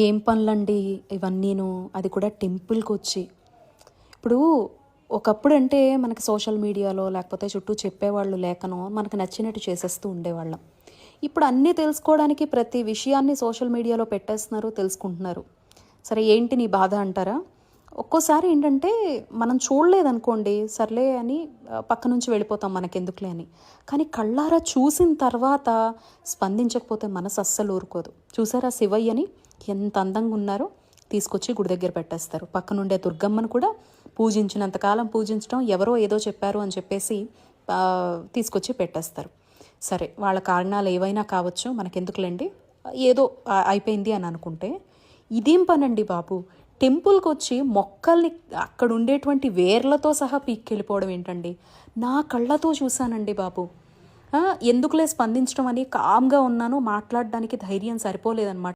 ఏం పనులండి ఇవన్నీను. అది కూడా టెంపుల్‌కొచ్చి. ఇప్పుడు ఒకప్పుడంటే మనకి సోషల్ మీడియాలో లేకపోతే చుట్టూ చెప్పేవాళ్ళు లేకనో మనకు నచ్చినట్టు చేసేస్తూ ఉండేవాళ్ళం. ఇప్పుడు అన్నీ తెలుసుకోవడానికి ప్రతి విషయాన్ని సోషల్ మీడియాలో పెట్టేస్తున్నారు, తెలుసుకుంటున్నారు. సరే ఏంటి నీ బాధ అంటారా? ఒక్కోసారి ఏంటంటే మనం చూడలేదనుకోండి, సర్లే అని పక్క నుంచి వెళ్ళిపోతాం మనకెందుకులే అని. కానీ కళ్ళారా చూసిన తర్వాత స్పందించకపోతే మనసు అస్సలు ఊరుకోదు. చూసారా శివయ్యని ఎంత అందంగా ఉన్నారో తీసుకొచ్చి గుడి దగ్గర పెట్టేస్తారు. పక్కనుండే దుర్గమ్మను కూడా పూజించినంత కాలం పూజించడం, ఎవరో ఏదో చెప్పారు అని చెప్పేసి తీసుకొచ్చి పెట్టేస్తారు. సరే వాళ్ళ కారణాలు ఏవైనా కావచ్చు, మనకెందుకులేండి. ఏదో అయిపోయింది అని అనుకుంటే, ఇదేం పనండి బాబు! టెంపుల్‌కొచ్చి మొక్కల్ని అక్కడ ఉండేటువంటి వేర్లతో సహా పీక్కెళ్ళిపోవడం ఏంటండి? నా కళ్ళతో చూశానండి బాబు. ఎందుకులే స్పందించడం అని కామ్‌గా ఉన్నాను. మాట్లాడడానికి ధైర్యం సరిపోలేదనమాట.